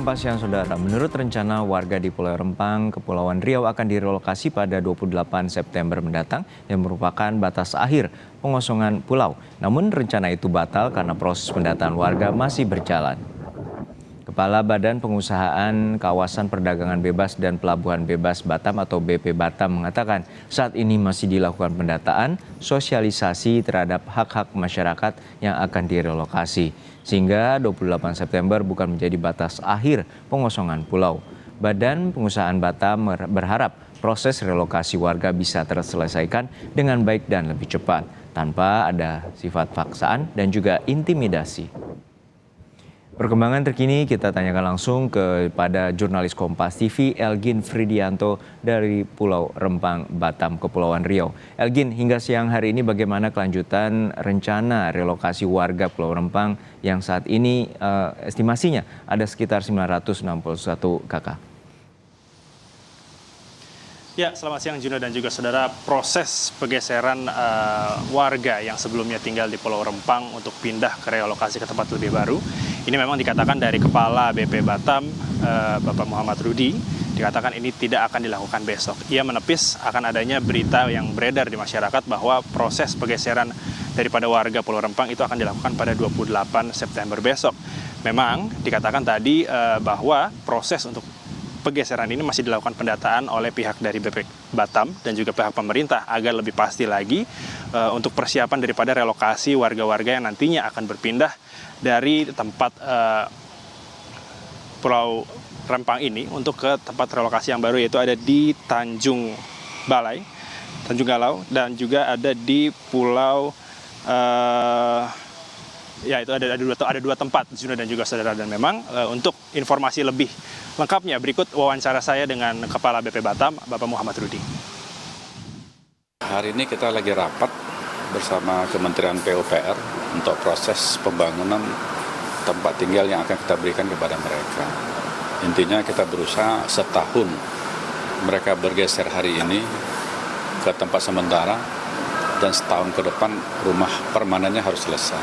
Kompas Siang Saudara, menurut rencana warga di Pulau Rempang, Kepulauan Riau akan direlokasi pada 28 September mendatang yang merupakan batas akhir pengosongan pulau. Namun rencana itu batal karena proses pendataan warga masih berjalan. Kepala Badan Pengusahaan Kawasan Perdagangan Bebas dan Pelabuhan Bebas Batam atau BP Batam mengatakan saat ini masih dilakukan pendataan, sosialisasi terhadap hak-hak masyarakat yang akan direlokasi. Sehingga 28 September bukan menjadi batas akhir pengosongan pulau. Badan Pengusahaan Batam berharap proses relokasi warga bisa terselesaikan dengan baik dan lebih cepat, tanpa ada sifat paksaan dan juga intimidasi. Perkembangan terkini kita tanyakan langsung kepada jurnalis Kompas TV Elgin Fridianto dari Pulau Rempang, Batam, Kepulauan Riau. Elgin, hingga siang hari ini bagaimana kelanjutan rencana relokasi warga Pulau Rempang yang saat ini estimasinya ada sekitar 961 kakak? Ya, selamat siang Juno dan juga saudara. Proses pergeseran warga yang sebelumnya tinggal di Pulau Rempang untuk pindah ke relokasi ke tempat lebih baru. Ini memang dikatakan dari Kepala BP Batam, Bapak Muhammad Rudi, dikatakan ini tidak akan dilakukan besok. Ia menepis akan adanya berita yang beredar di masyarakat bahwa proses pergeseran daripada warga Pulau Rempang itu akan dilakukan pada 28 September besok. Memang dikatakan tadi bahwa proses untuk pergeseran ini masih dilakukan pendataan oleh pihak dari BP Batam dan juga pihak pemerintah agar lebih pasti lagi untuk persiapan daripada relokasi warga-warga yang nantinya akan berpindah dari tempat Pulau Rempang ini untuk ke tempat relokasi yang baru, yaitu ada di Tanjung Balai, Tanjung Galau, dan juga ada di Pulau ya itu ada dua tempat, Juno dan juga saudara. Dan memang untuk informasi lebih lengkapnya berikut wawancara saya dengan Kepala BP Batam, Bapak Muhammad Rudi. Hari ini kita lagi rapat bersama Kementerian PUPR untuk proses pembangunan tempat tinggal yang akan kita berikan kepada mereka. Intinya kita berusaha setahun mereka bergeser hari ini ke tempat sementara dan setahun ke depan rumah permanennya harus selesai.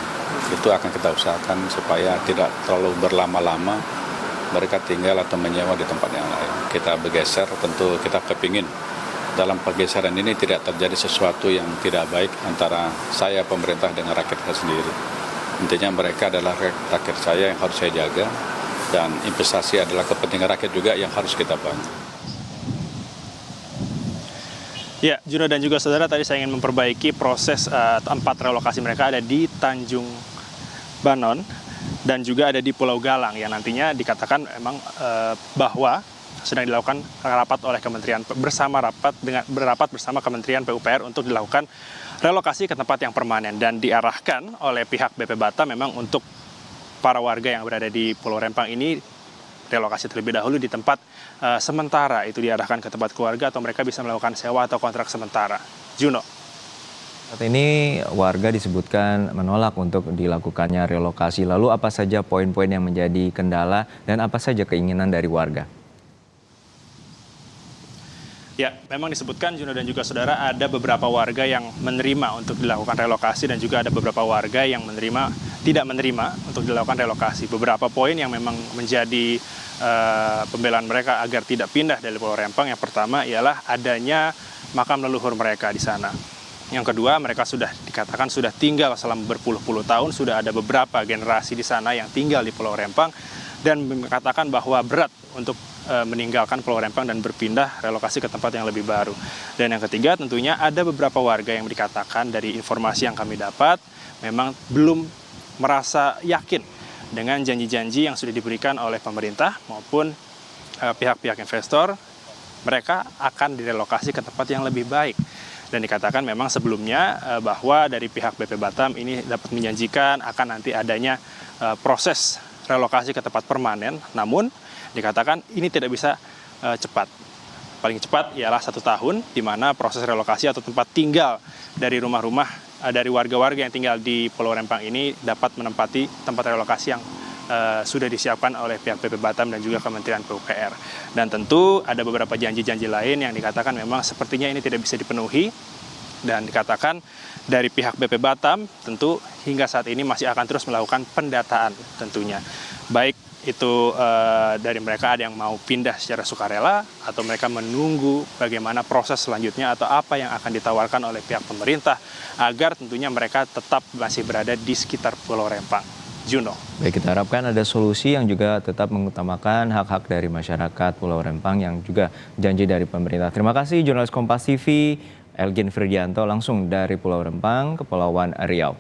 Itu akan kita usahakan supaya tidak terlalu berlama-lama mereka tinggal atau menyewa di tempat yang lain. Kita bergeser, tentu kita kepingin dalam pergeseran ini tidak terjadi sesuatu yang tidak baik antara saya, pemerintah, dengan rakyat saya sendiri. Intinya mereka adalah rakyat saya yang harus saya jaga, dan investasi adalah kepentingan rakyat juga yang harus kita bantu. Ya, Juno dan juga saudara, tadi saya ingin memperbaiki proses tempat relokasi mereka ada di Tanjung Banon dan juga ada di Pulau Galang yang nantinya dikatakan memang bahwa sedang dilakukan rapat oleh Kementerian berapat bersama Kementerian PUPR untuk dilakukan relokasi ke tempat yang permanen, dan diarahkan oleh pihak BP Batam memang untuk para warga yang berada di Pulau Rempang ini relokasi terlebih dahulu di tempat sementara, itu diarahkan ke tempat keluarga atau mereka bisa melakukan sewa atau kontrak sementara. Juno. Saat ini warga disebutkan menolak untuk dilakukannya relokasi. Lalu apa saja poin-poin yang menjadi kendala dan apa saja keinginan dari warga? Ya, memang disebutkan Juno dan juga saudara ada beberapa warga yang menerima untuk dilakukan relokasi dan juga ada beberapa warga yang tidak menerima untuk dilakukan relokasi. Beberapa poin yang memang menjadi pembelaan mereka agar tidak pindah dari Pulau Rempang, yang pertama ialah adanya makam leluhur mereka di sana. Yang kedua, mereka dikatakan sudah tinggal selama berpuluh-puluh tahun, sudah ada beberapa generasi di sana yang tinggal di Pulau Rempang dan mengatakan bahwa berat untuk meninggalkan Pulau Rempang dan berpindah relokasi ke tempat yang lebih baru. Dan yang ketiga, tentunya ada beberapa warga yang dikatakan dari informasi yang kami dapat memang belum merasa yakin dengan janji-janji yang sudah diberikan oleh pemerintah maupun pihak-pihak investor. Mereka akan direlokasi ke tempat yang lebih baik. Dan dikatakan memang sebelumnya bahwa dari pihak BP Batam ini dapat menjanjikan akan nanti adanya proses relokasi ke tempat permanen, namun dikatakan ini tidak bisa cepat. Paling cepat ialah 1 tahun, di mana proses relokasi atau tempat tinggal dari rumah-rumah dari warga-warga yang tinggal di Pulau Rempang ini dapat menempati tempat relokasi yang sudah disiapkan oleh pihak BP Batam dan juga Kementerian PUPR. Dan tentu ada beberapa janji-janji lain yang dikatakan memang sepertinya ini tidak bisa dipenuhi, dan dikatakan dari pihak BP Batam tentu hingga saat ini masih akan terus melakukan pendataan tentunya. Baik itu dari mereka ada yang mau pindah secara sukarela atau mereka menunggu bagaimana proses selanjutnya atau apa yang akan ditawarkan oleh pihak pemerintah agar tentunya mereka tetap masih berada di sekitar Pulau Rempang. Juno. Baik, kita harapkan ada solusi yang juga tetap mengutamakan hak-hak dari masyarakat Pulau Rempang yang juga janji dari pemerintah. Terima kasih jurnalis Kompas TV Elgin Firdianto langsung dari Pulau Rempang, Kepulauan Riau.